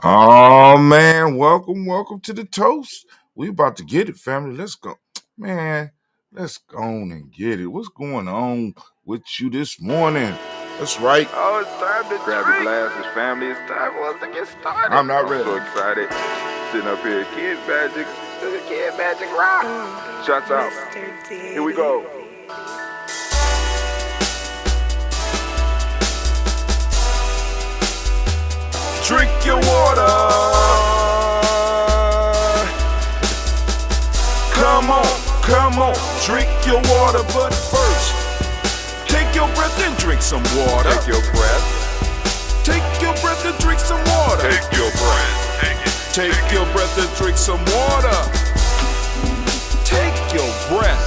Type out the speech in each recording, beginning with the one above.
Oh man, welcome to the toast. We about to get it, family. Let's go. Man, let's go on and get it. What's going on with you this morning? That's right. Oh, it's time to grab your glasses, family. It's time for us to get started. I'm not ready. So excited. Sitting up here, Kid Magic Rock. Shots out. Here we go. Drink your water. Come on, drink your water. But first, take your breath and drink some water. Take your breath. Take your breath and drink some water. Take your breath. Take it. Take your breath and drink some water. Take your breath.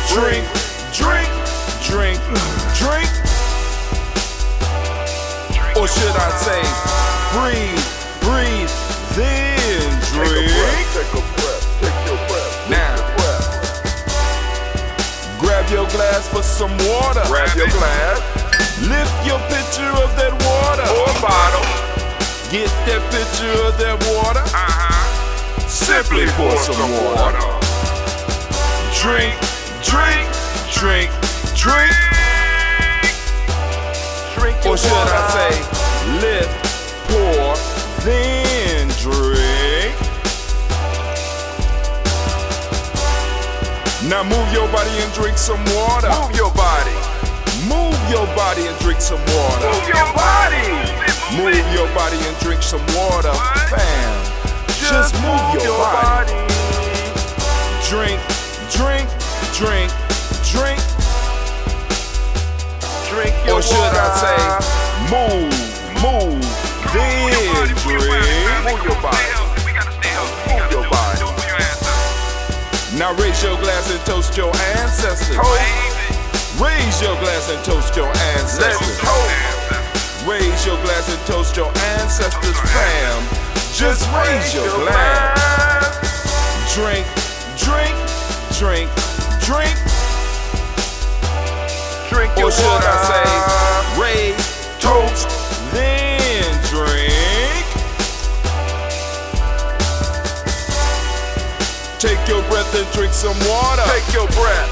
Drink. Or should I say, breathe, then drink. Take a breath. Now, grab your glass for some water. Grab your glass. Lift your pitcher of that water. Or bottle. Get that pitcher of that water. Simply pour some water. Drink. Or should I say, lift, pour, then drink. Now move your body and drink some water. Move your body. Move your body and drink some water. Move your body. Move your body and drink some water. Bam. Just move your body. Drink. Or should I say, move, then drink. Move your body. Move your body. Now raise your glass and toast your ancestors. Raise your glass and toast your ancestors. Raise your glass and toast your ancestors, fam. Just raise your glass. Drink. Or should I say, raise, toast, then drink. Take your breath and drink some water. Take your breath.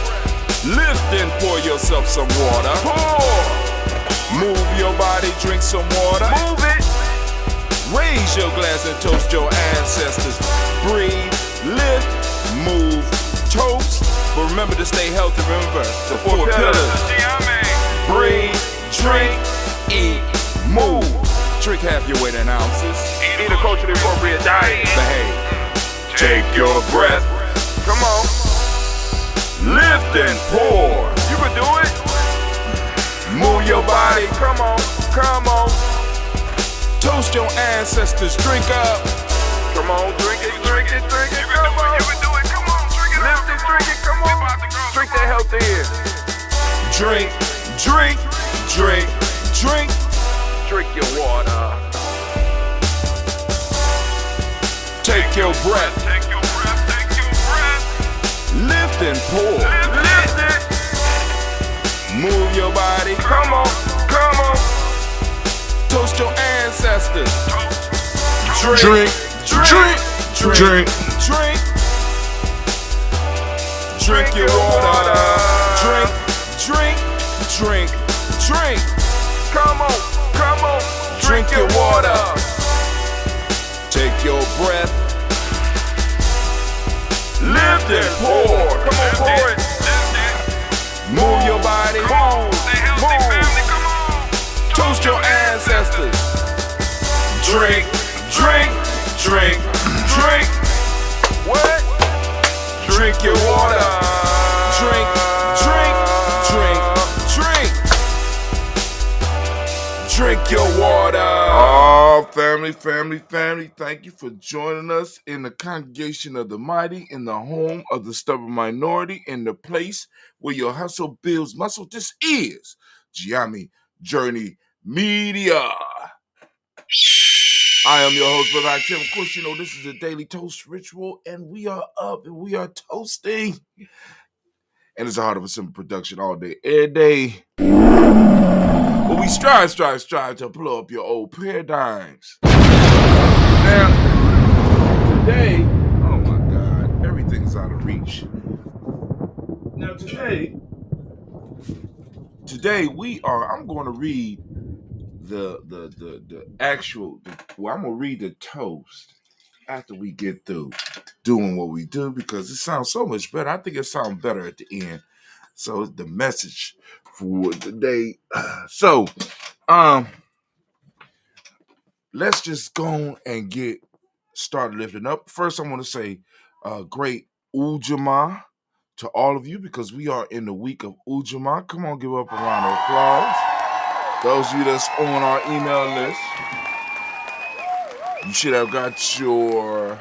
Lift and pour yourself some water. Pour. Move your body, drink some water. Move it. Raise your glass and toast your ancestors. Breathe, lift, move, toast. But remember to stay healthy. Remember the four pillars. Breathe, drink, eat, move. Drink half your weight in ounces. Eat a culturally appropriate diet. Behave. Take your breath. Come on. Lift and pour. You can do it. Move your body. Come on. Toast your ancestors. Drink up. Come on, drink it. Come on. You can do it. Come on, drink it. Lift it, drink it. Come on. Drink that health in. Drink. Drink your water. Take your breath. Lift and pour. Lift it. Move your body. Come on. Toast your ancestors. Drink. Drink your water. Drink. Come on. Drink your water. Take your breath. lift and pour. Come on, pour it. Move your body, Stay healthy, family. Come on. toast your ancestors. Drink, drink, drink, drink. What? Drink your water. Drink, drink, drink, drink. Drink your water. Oh, family, family, family. Thank you for joining us in the congregation of the mighty, in the home of the stubborn minority, in the place where your hustle builds muscle. This is Gye-Nyame Journey Media. I am your host, Brother Tim. Of course, you know this is a daily toast ritual, and we are up and we are toasting. And it's a heart of a simple production all day, every day. But we strive to blow up your old paradigms. Now, today, oh my God, everything's out of reach. Now today I'm going to read the actual, I'm going to read the toast after we get through doing what we do, because it sounds so much better. I think it sounds better at the end. So the message for today. So, let's just go and get started lifting up. First, I want to say great Ujamaa to all of you, because we are in the week of Ujamaa. Come on, give up a round of applause. Those of you that's on our email list, you should have got your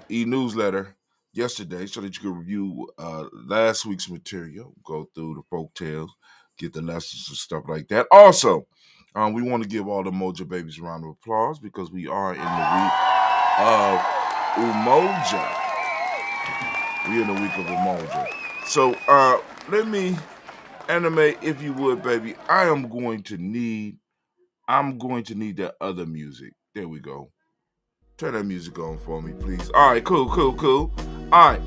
e-newsletter yesterday so that you could review last week's material, go through the folk tales, get the lessons and stuff like that. Also, we want to give all the Moja babies a round of applause, because we are in the week of Umoja. We're in the week of Umoja. So let me animate, if you would, baby. I'm going to need that other music. There we go. Turn that music on for me, please. All right, cool. All right.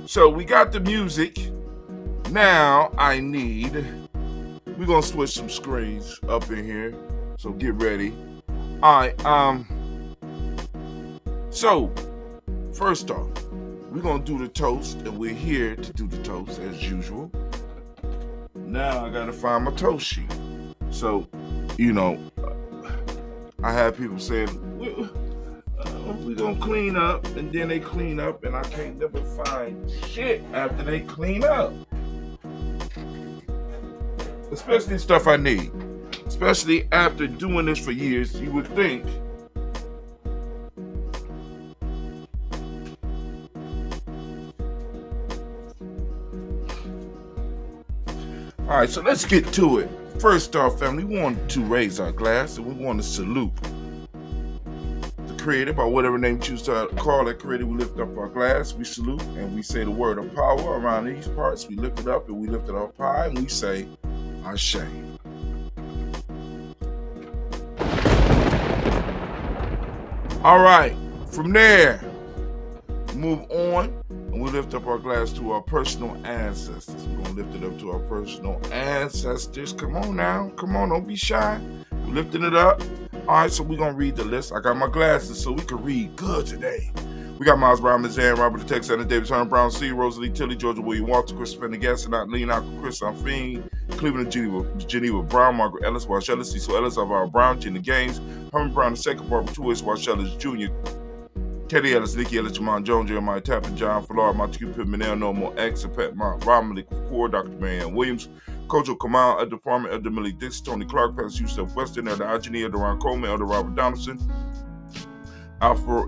So we got the music. Now we're going to switch some screens up in here. So get ready. All right. So first off, we're going to do the toast, and we're here to do the toast as usual. Now I got to find my toast sheet. So, you know, I have people saying, we're going to clean up, and then they clean up, and I can't never find shit after they clean up. Especially stuff I need. Especially after doing this for years, you would think. All right, so let's get to it. First off, family, we want to raise our glass, and we want to salute the Creator by whatever name you choose to call that Creator. We lift up our glass, we salute, and we say the word of power around these parts. We lift it up, and we lift it up high, and we say, Ashe. All right, from there, move on, and we lift up our glass to our personal ancestors. We're going to lift it up to our personal ancestors. Come on now. Come on, don't be shy. We're lifting it up. All right, so we're going to read the list. I got my glasses so we can read good today. We got Miles Brown, Ms. Ann, Robert the Texan, Davis, Herman Brown, C, Rosalie, Tilly, Georgia, William Walter, Chris Pendergast, not Lean Alco, Chris Fiend, Cleveland, Geneva Brown, Margaret Ellis, Wash Ellis, Cecil Ellis, Alvaro Brown, Gina Gaines, Herman Brown II, Barbara Twist, Wash Ellis Jr., Katie Ellis, Nikki Ellis, Jamon Jones, Jeremiah Tappan, John Falar, Montague Pittman, No More X, and Pat Mont, Rob Malik Core, Dr. Marianne Williams, Kojo Kamal, Elder Farmer, Elder Millie Dix, Tony Clark, Pastor Yusuf Weston, Elder Ajani, Elder Ron Coleman, Elder Robert Donaldson, Alfred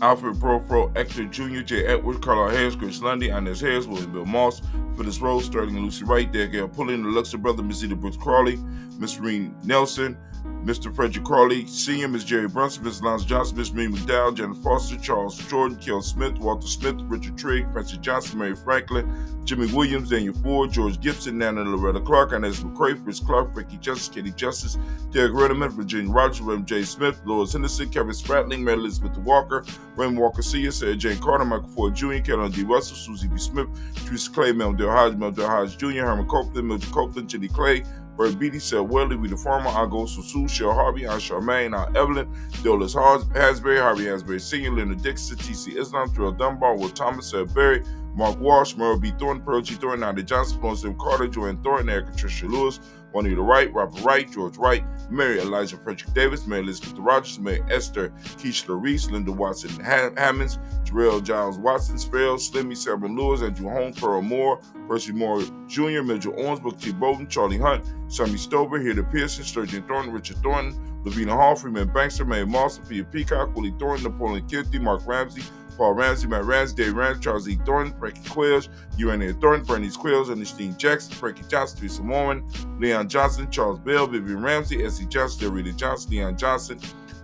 Brofro, Hector Jr., J. Edwards, Carla Harris, Chris Lundy, Inez Harris, William Bill Moss, Phyllis Rose, Sterling and Lucy Wright, Gail Pulling, the Luxor Brother, Miss Zeta Brooks Crawley, Miss Reen Nelson, Mr. Frederick Crawley, Sr., Miss Jerry Brunson, Miss Lance Johnson, Miss Marie McDowell, Janet Foster, Charles Jordan, Kel Smith, Walter Smith, Richard Trigg, Francis Johnson, Mary Franklin, Jimmy Williams, Daniel Ford, George Gibson, Nana Loretta Clark, Inez McCrae, Fritz Clark, Ricky Justice, Katie Justice, Derek Redderman, Virginia Rogers, William J. Smith, Lois Henderson, Kevin Spratling, Mary Elizabeth Walker, Raymond Walker Sr., Sarah Jane Carter, Michael Ford Jr., Kellon D. Russell, Susie B. Smith, Teresa Clay, Mel Del Hodge Jr., Herman Copeland, Mildred Copeland, Jenny Clay, Bert Beatty, Seth Welly, We the Farmer, Ago Susu, Shell Harvey, Aunt Charmaine, Aunt Evelyn, Dolis Hasbury, Harvey Hasbury Sr., Leonard Dixon, T.C. Islam, Terrell Dunbar, Will Thomas, Seth Berry, Mark Walsh, Merle B. Thornton, Pearl G. Thornton, Nanda Johnson, Florence M. Carter, Joanne Thornton, Erica Tricia Lewis, Juanita Wright, Robert Wright, George Wright, Mary Elijah Frederick Davis, Mary Elizabeth Rogers, Mary Esther Keishla Reese, Linda Watson Hammonds, Jarrell Giles Watson, Spell, Slimmy, Sarah Lewis, Andrew Holmes, Pearl Moore, Percy Moore Jr., Mitchell Owens, Booker T. Bowden, Charlie Hunt, Sammy Stover, Hilda Pearson, Sturgeon Thornton, Richard Thornton, Lavina Hall, Freeman Bankster, Mae Moss, Peter Peacock, Willie Thornton, Napoleon Kennedy, Mark Ramsey, Paul Ramsey, Matt Ramsey, Dave Ramsey, Charles E. Thornton, Frankie Quills, Urania Thornton, Bernice Quills, Ernestine Jackson, Frankie Johnson, Teresa Mormon, Leon Johnson, Charles Bell, Vivian Ramsey, S.C. Johnson, Rita Johnson, Leon Johnson,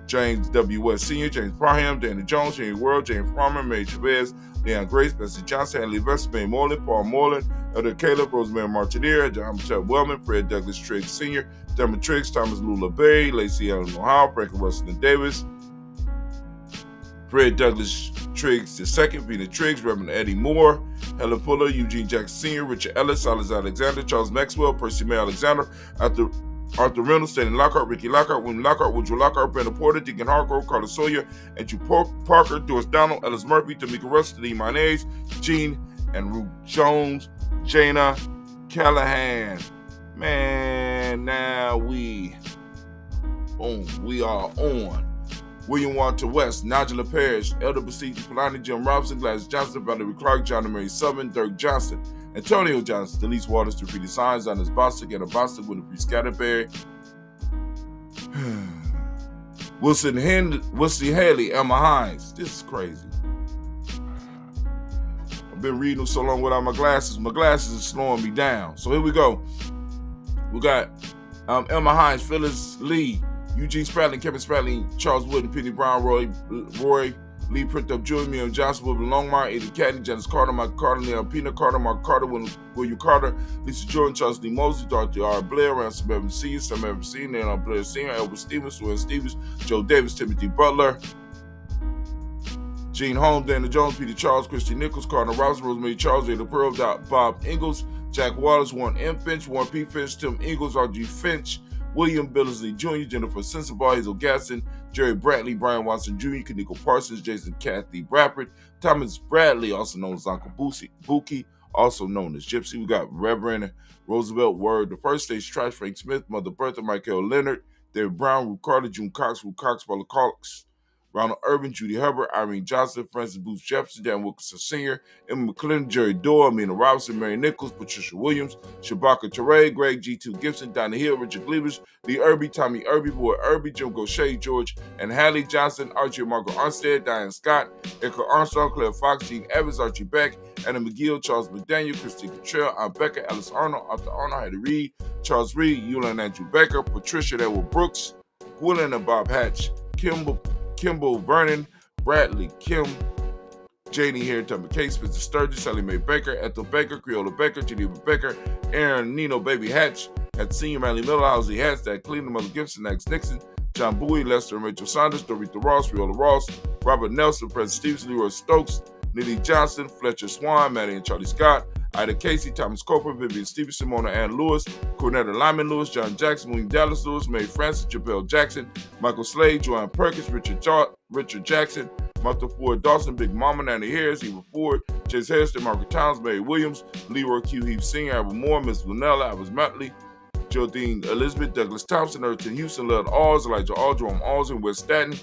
James W. West Sr., James Parham, Danny Jones, Henry World, James Farmer, Mary Chavez, Leon Grace, Bessie Johnson, Hanley Vester, May Moreland, Paul Moreland, Elder Caleb, Rosemary Martineer, John Michelle Wellman, Fred Douglas Triggs Sr., Dermot Triggs, Thomas Lula Berry, Lacey Allen Ohio, Franklin Russell Davis, Fred Douglas Triggs II, Peter Triggs, Reverend Eddie Moore, Helen Fuller, Eugene Jackson Sr., Richard Ellis, Silas Alexander, Charles Maxwell, Percy May Alexander, Arthur Reynolds, Stanley Lockhart, Ricky Lockhart, William Lockhart, Woodrow Lockhart, Brandon Porter, Deacon Hargrove, Carlos Sawyer, Andrew Parker, Doris Donald, Ellis Murphy, Tamika Russell, Lee Mayonnaise, Gene and Ruth Jones, Jana Callahan. Man, now we are on. William Walter West, Nigel Parrish, Elder Basiji Polani, Jim Robinson, Gladys Johnson, Valerie Clark, John and Mary Southern, Dirk Johnson, Antonio Johnson, Delise Waters, Defeated Signs, Anders Bostic, Anna Bostic, Winifred Scatterberry, Wilson Haley, Emma Hines. This is crazy. I've been reading so long without my glasses. My glasses are slowing me down. So here we go. We got Emma Hines, Phyllis Lee, Eugene Spradlin, Kevin Spradlin, Charles Wood, Penny Brown, Roy Lee Printup Jr., William Johnson, William Longmire, Eddie Caddy, Janice Carter, Michael Carter, Leon Pina Carter, Mark Carter, William Carter, Lisa Jordan, Charles Lee Mosley, Dorothy R. Blair, Ransom Evans Sr., Sam Evans Sr., Leon Blair Sr., Elvis Stevens, Susan Stevens, Joe Davis, Timothy Butler, Gene Holmes, Dana Jones, Peter Charles, Christy Nichols, Cardinal Robinson, Rosemary Charles, Ada Pearl, Bob Ingalls, Jack Wallace, Warren M. Finch, Warren P. Finch, Tim Ingalls, R.G. Finch, William Billingsley Jr., Jennifer Sensabaugh, Hazel Gasson, Jerry Bradley, Brian Watson Jr., Kaniko Parsons, Jason Kathy Bradford, Thomas Bradley, also known as Uncle Buki, also known as Gypsy. We got Reverend Roosevelt Word, the First Stage Trash, Frank Smith, Mother Bertha, Michael Leonard, David Brown, Ruth Carter, June Cox, Paula Cox, Ronald Urban, Judy Hubbard, Irene Johnson, Francis Booth Jefferson, Dan Wilkinson Sr., Emma McClendon, Jerry Dorr, Amina Robinson, Mary Nichols, Patricia Williams, Shabaka Teray, Greg G2 Gibson, Donna Hill, Richard Cleavers, Lee Irby, Tommy Irby, Boy Irby, Jim Gaucher, George and Hallie Johnson, Archie and Margaret Armstead, Diane Scott, Erica Armstrong, Claire Fox, Gene Evans, Archie Beck, Anna McGill, Charles McDaniel, Christine Cottrell, Aunt Becca, Alice Arnold, Arthur Arnold, Hattie Reed, Charles Reed, Eula and Andrew Baker, Patricia Edward Brooks, Gwilyn and Bob Hatch, Kimball Vernon, Bradley Kim, Janie Harrington McKay, Spencer Sturgis, Sally Mae Baker, Ethel Baker, Creola Baker, Geneva Baker, Aaron Nino Baby Hatch, at Senior Manley Miller, Housley Hatch, Dad Cleveland, Mother Gibson, Max Nixon, John Bowie, Lester and Rachel Saunders, Dorita Ross, Riola Ross, Robert Nelson, President Stevenson, Leroy Stokes, Nitty Johnson, Fletcher Swan, Maddie and Charlie Scott, Ida Casey, Thomas Cooper, Vivian Stevenson, Mona Ann Lewis, Cornetta Lyman Lewis, John Jackson, William Dallas Lewis, Mary Francis, Jabel Jackson, Michael Slade, Joanne Perkins, Richard Jackson, Martha Ford Dawson, Big Mama, Nanny Harris, Eva Ford, Chase Hairston, Margaret Towns, Mary Williams, Leroy Q. Heath Sr., Albert Moore, Miss Vanella, Albert Motley, Geraldine Elizabeth, Douglas Thompson, Erton Houston, Lud Alls, Elijah All, Jerome Alls, and West Staten,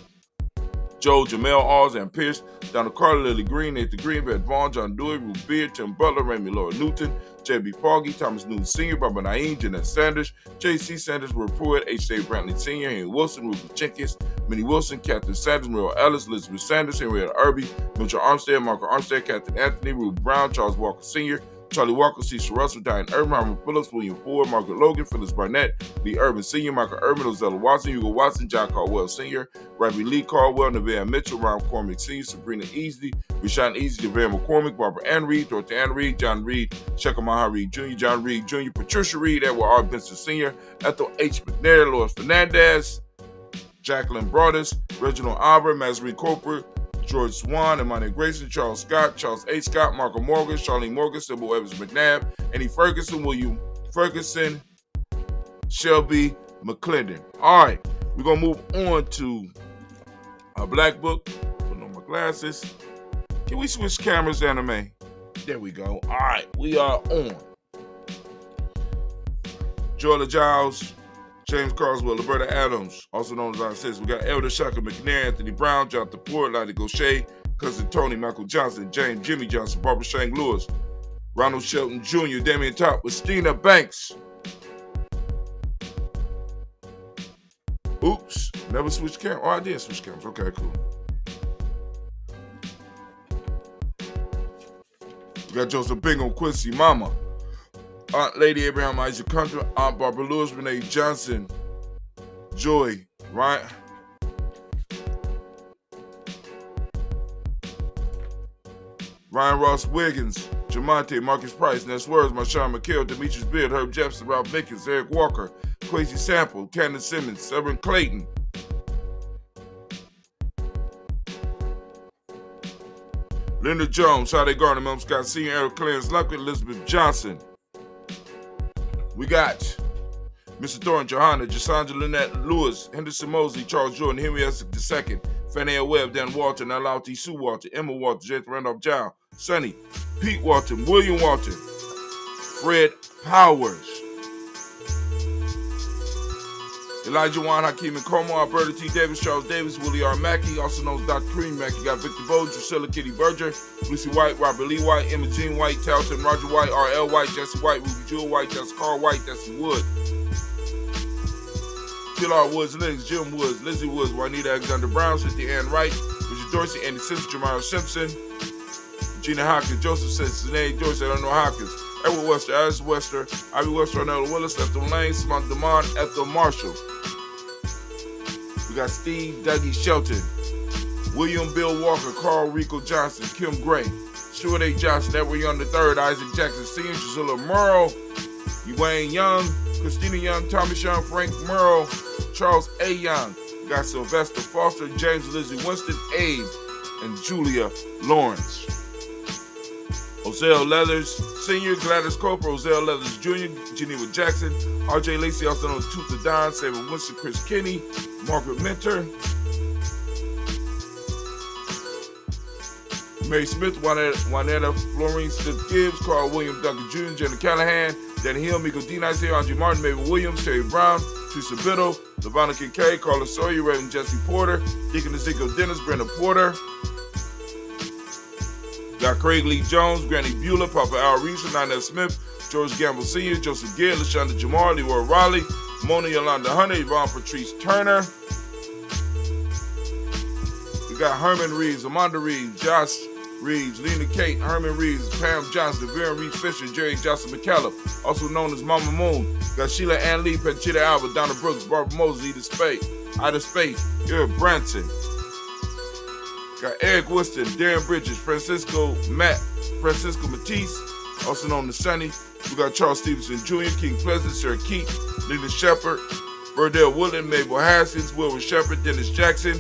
Joe, Jamel Alls, and Pierce, Donald Carter, Lily Green, Nathan Green, Beth Vaughn, John Dewey, Ruth Beard, Tim Butler, Raymond Laura Newton, J.B. Foggy, Thomas Newton Sr., Barbara Naeem, Jeanette Sanders, J.C. Sanders, Will Pruitt, H.J. Brantley Sr., Henry Wilson, Rupert Jenkins, Minnie Wilson, Catherine Sanders, Merrill Ellis, Elizabeth Sanders, Henrietta Irby, Mitchell Armstead, Marco Armstead, Catherine Anthony, Ruth Brown, Charles Walker Sr., Charlie Walker, Cecil Russell, Diane Urban, Harmon Phillips, William Ford, Margaret Logan, Phyllis Barnett, Lee Urban Sr., Michael Urban, Ozella Watson, Hugo Watson, John Caldwell Sr., Ravi Lee Caldwell, Nevaeh Mitchell, Ron McCormick Sr., Sabrina Easley, Rashawn Easley, JaVale McCormick, Barbara Ann Reed, Dorothy Ann Reed, John Reed, Shekamaha Reed Jr., John Reed Jr., Patricia Reed, Edward R. Benson Sr., Ethel H. McNair, Lois Fernandez, Jacqueline Broadus, Reginald Albert, Mazarine Cooper, George Swan, Imani Grayson, Charles Scott, Charles H. Scott, Marco Morgan, Charlene Morgan, Sybil Evans McNabb, Annie Ferguson, William Ferguson, Shelby McClendon. All right, we're going to move on to our black book. Putting on my glasses. Can we switch cameras, anime? There we go. All right, we are on. Joella Giles, James Carswell, Roberta Adams, also known as our sis. We got Elder Shaka McNair, Anthony Brown, Jonathan Ford, Lottie Gaucher, Cousin Tony, Michael Johnson, James Jimmy Johnson, Barbara Shang Lewis, Ronald Shelton Jr., Damian Top, Christina Banks. Oops, never switched cameras. Oh, I did switch cameras. Okay, cool. We got Joseph Bingham, Quincy Mama, Aunt Lady Abraham Isaac Hunter, Aunt Barbara Lewis, Renee Johnson, Joy, right? Ryan Ross Wiggins, Jamonte, Marcus Price, Ness Words, Marshawn McHale, Demetrius Beard, Herb Jefferson, Ralph Mickens, Eric Walker, Quasi Sample, Candace Simmons, Severin Clayton, Linda Jones, Sade Gardner, Mom Scott Sr., Eric Clarence Luckett, Elizabeth Johnson. We got Mr. Thorne, Johanna, Jasandra Lynette Lewis, Henderson Mosley, Charles Jordan, Henry Essex II, Fannie L. Webb, Dan Walter, Nalauti Sue Walter, Emma Walter, Jake Randolph John, Sonny, Pete Walton, William Walton, Fred Powers, Elijah Juan, Hakeem and Como, Alberta T. Davis, Charles Davis, Willie R. Mackey, also known as Dr. Cream Mackey, got Victor Bowe, Drusilla Kitty Berger, Lucy White, Robert Lee White, Emma Jean White, Talton, Roger White, R.L. White, Jesse White, Ruby Jewel White, that's Carl White, that's Wood, Killard Woods, Lynx, Jim Woods, Lizzie Woods, Juanita Alexander Brown, Cynthia Ann Wright, Richard Dorsey, Andy Simpson, Jamar Simpson, Gina Hopkins, Joseph Simpson, Sinead Dorsey, Eleanor Hopkins, Edward Wester, Alice Wester, Ivy Wester, Arnella Willis, Ethel Lane, Samantha Demond, Ethel Marshall. We got Steve Dougie Shelton, William Bill Walker, Carl Rico Johnson, Kim Gray, Stuart A. Johnson, Edward Young III, Isaac Jackson Sr., Gisela Merle, Wayne Young, Christina Young, Tommy Sean, Frank Merle, Charles A. Young. We got Sylvester Foster, James Lizzie Winston, Abe, and Julia Lawrence. Ozell Leathers Sr., Gladys Cooper, Ozell Leathers Jr., Geneva Jackson, R.J. Lacey, also known as Tooth of Don, Samuel Winston, Chris Kinney, Margaret Minter, Mary Smith, Juanetta Florine Smith Gibbs, Carl William Duncan Jr., Jenna Callahan, Danny Hill, Miko D. Nice here, Andre Martin, Mabel Williams, Terry Brown, Teresa Biddle, Lavonna Kincaid, Carla Sawyer, Reverend Jesse Porter, Deacon Ezekiel Dennis, Brenda Porter. Got Craig Lee Jones, Granny Beulah, Papa Al Reeser, Nina Smith, George Gamble Sr., Joseph Gill, LaShonda Jamar, Leroy Raleigh, Mona Yolanda Hunter, Yvonne Patrice Turner. We got Herman Reeves, Amanda Reeves, Josh Reeves, Lena Kate, Herman Reeves, Pam Johnson, Vera Reed Fisher, Jerry Johnson McCallum, also known as Mama Moon. Got Sheila Ann Lee, Panchita Albert, Donna Brooks, Barbara Mosley, Ida Spade, Eric Branson. Got Eric Woodson, Darren Bridges, Francisco Matisse, also known as Sonny. We got Charles Stevenson Jr., King Pleasant, Sarah Keith, Lena Shepard, Burdell Woodland, Mabel Haskins, Wilbur Shepard, Dennis Jackson,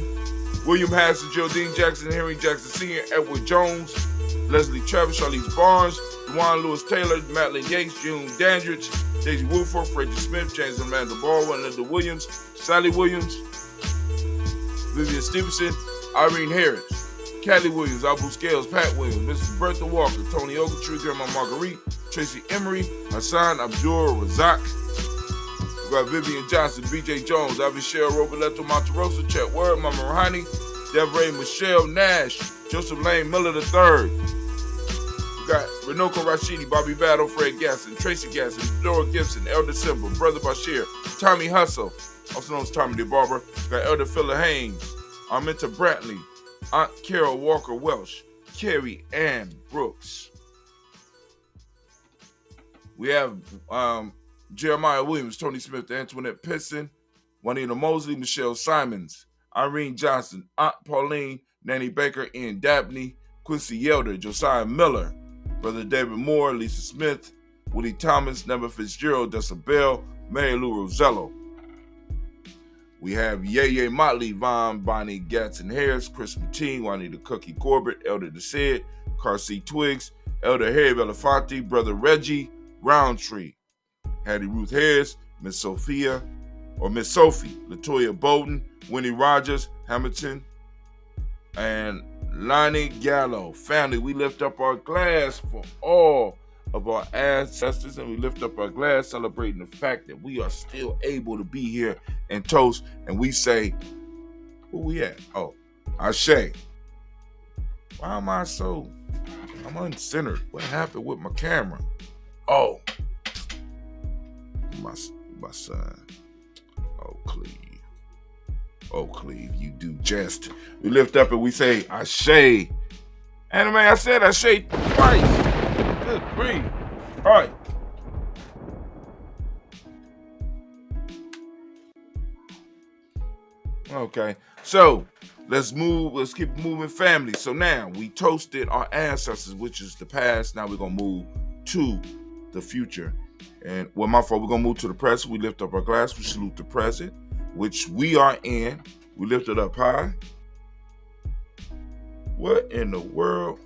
William Haskins, Geraldine Jackson, Henry Jackson Sr., Edward Jones, Leslie Travis, Charlize Barnes, Dewan Lewis Taylor, Madeline Yates, June Dandridge, Daisy Woodford, Freddie Smith, James Amanda Baldwin, Linda Williams, Sally Williams, Vivian Stevenson, Irene Harris, Callie Williams, Abu Scales, Pat Williams, Mrs. Bertha Walker, Tony Ogletree, Grandma Marguerite, Tracy Emery, Hassan Abdul Razak. We got Vivian Johnson, BJ Jones, Avishel Roberto Monterosa, Chet Word, Mama Rahani, Deborah Michelle Nash, Joseph Lane Miller III. We got Renoko Rashidi, Bobby Battle, Fred Gasson, Tracy Gasson, Dora Gibson, Elder Simba, Brother Bashir, Tommy Hustle, also known as Tommy the Barber. We got Elder Phila Haynes, Arminta Brantley, Aunt Carol Walker Welsh, Carrie Ann Brooks. We have Jeremiah Williams, Tony Smith, Antoinette Piston, Juanita Mosley, Michelle Simons, Irene Johnson, Aunt Pauline, Nanny Baker, Ian Dabney, Quincy Yelder, Josiah Miller, Brother David Moore, Lisa Smith, Woody Thomas, Never Fitzgerald, Dessa Bell, Mary Lou Rosello. We have Yeye Motley, Vaughn, Bonnie Gatson Harris, Chris Mateen, Juanita Cookie Corbett, Elder DeSid, Carsey Twiggs, Elder Harry Belafonte, Brother Reggie Roundtree, Hattie Ruth Harris, Miss Sophia, or Miss Sophie, Latoya Bowden, Winnie Rogers, Hamilton, and Lonnie Gallo. Family, we lift up our glass for all of our ancestors, and we lift up our glass celebrating the fact that we are still able to be here and toast, and we say, who we at? Oh, Ashe. Why am I'm uncentered. What happened with my camera? Oh, my son. Oh, Cleve. Oh, Cleve, you do jest. We lift up and we say, Ashe. Anime, I said Ashe twice. Good grief. All right. Okay, so let's keep moving, family. So now we toasted our ancestors, which is the past. Now we're gonna move to the future. And well, my fault, we're gonna move to the present. We lift up our glass, we salute the present, which we are in. We lift it up high. What in the world?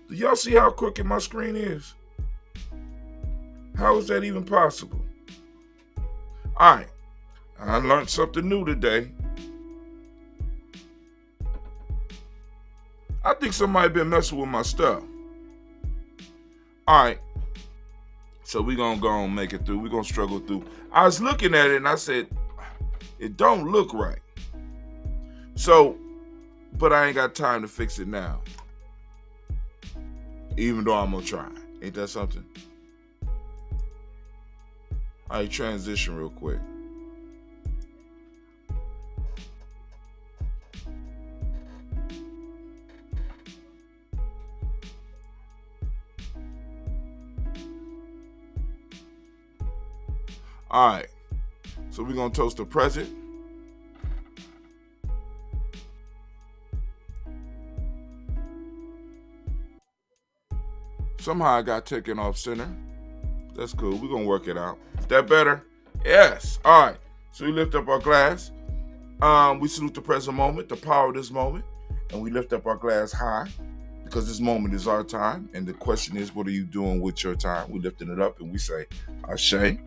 Do y'all see how crooked my screen is? How is that even possible? All right, I learned something new today. I think somebody been messing with my stuff. All right, so we're going to go and make it through. We're going to struggle through. I was looking at it and I said, it don't look right. So, but I ain't got time to fix it now. Even though I'm going to try. Ain't that something? All right, transition real quick. All right, so we're going to toast the present. Somehow I got taken off center. That's cool. We're going to work it out. Is that better? Yes. All right, so we lift up our glass. We salute the present moment, the power of this moment, and we lift up our glass high because this moment is our time. And the question is, what are you doing with your time? We're lifting it up and we say, Ashe.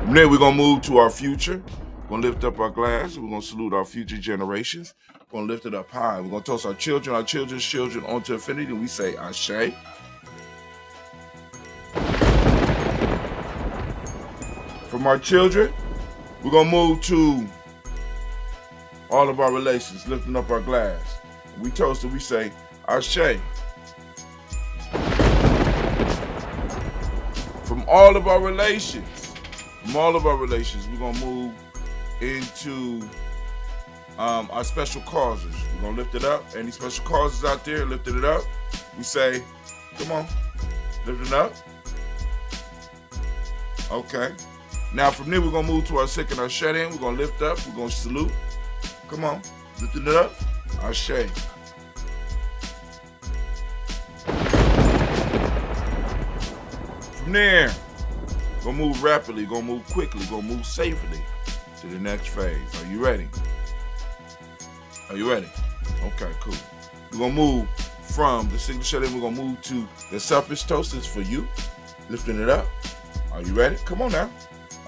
From there, we're going to move to our future. We're going to lift up our glass. We're going to salute our future generations. We're going to lift it up high. We're going to toast our children's children onto infinity. And we say, Ashe. From our children, we're going to move to all of our relations, lifting up our glass. We toast and we say, Ashe. From all of our relations, we're going to move into our special causes. We're going to lift it up. Any special causes out there, lifting it up. We say, come on, lift it up. Okay. Now from there, we're going to move to our sick and our shut-in. We're going to lift up. We're going to salute. Come on, lifting it up. Ashe. From there, gonna move rapidly, gonna move quickly, gonna move safely to the next phase. Are you ready? Are you ready? Okay, cool. We're gonna move from the signature shut-in. We're gonna move to the selfish toast is for you. Lifting it up. Are you ready? Come on now.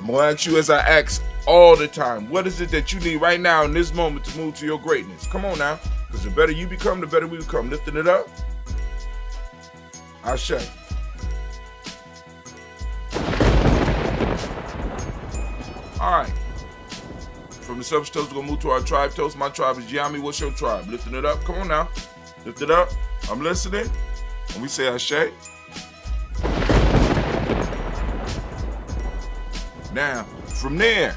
I'm gonna ask you as I ask all the time. What is it that you need right now in this moment to move to your greatness? Come on now. Because the better you become, the better we become. Lifting it up. Ashe. All right. From the selfish toast, we're going to move to our tribe toast. My tribe is Gye-Nyame. What's your tribe? Lifting it up. Come on now. Lift it up. I'm listening. And we say Ashe. Now, from there,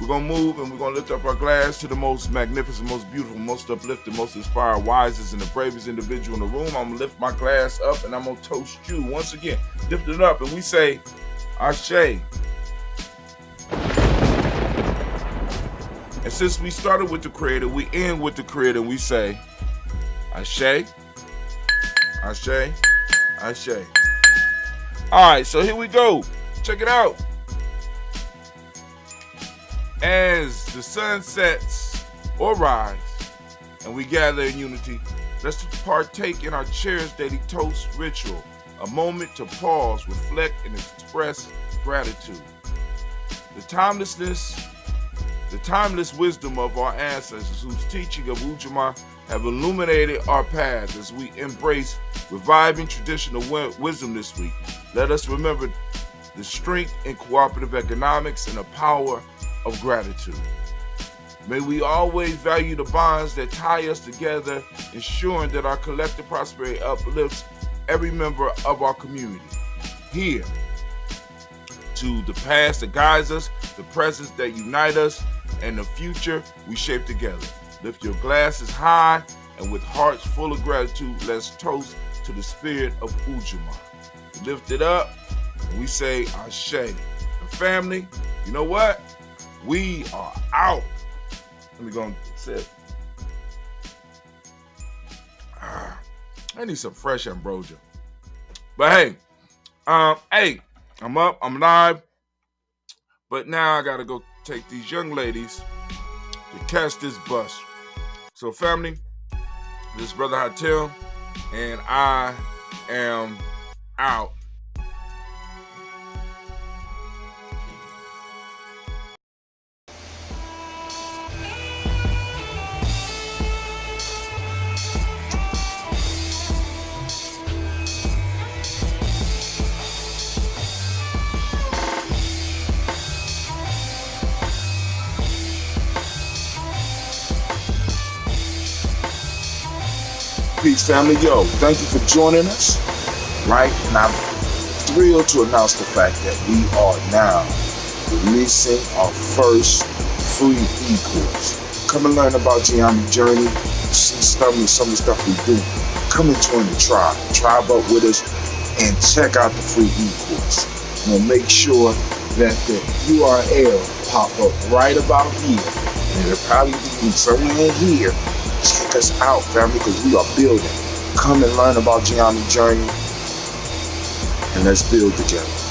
we're going to move and we're going to lift up our glass to the most magnificent, most beautiful, most uplifting, most inspired, wisest, and the bravest individual in the room. I'm going to lift my glass up and I'm going to toast you once again. Lift it up and we say Ashe. And since we started with the Creator, we end with the Creator, and we say, Ashe, Ashe, Ashe. All right, so here we go. Check it out. As the sun sets or rise, and we gather in unity, let's partake in our cheers daily toast ritual a moment to pause, reflect, and express gratitude. The timeless wisdom of our ancestors, whose teaching of Ujamaa have illuminated our path as we embrace reviving traditional wisdom this week. Let us remember the strength in cooperative economics and the power of gratitude. May we always value the bonds that tie us together, ensuring that our collective prosperity uplifts every member of our community. Here, to the past that guides us, the present that unite us, and the future we shape together. Lift your glasses high, and with hearts full of gratitude, let's toast to the spirit of Ujamaa. Lift it up, and we say Ashe. And family, you know what? We are out. Let me go and sit. I need some fresh ambrosia. But hey, I'm up, I'm live. But now I gotta go take these young ladies to catch this bus. So family, this is Brother Hatil, and I am out. Peace, family. Yo, thank you for joining us. Right? And I'm thrilled to announce the fact that we are now releasing our first free e-course. Come and learn about Gye-Nyame journey. See some of the stuff we do. Come and join the tribe. Tribe up with us and check out the free e-course. We'll make sure that the URL pop up right about here. And it'll probably be somewhere in here. Check us out, family, because we are building. Come and learn about Gye-Nyame journey, and let's build together.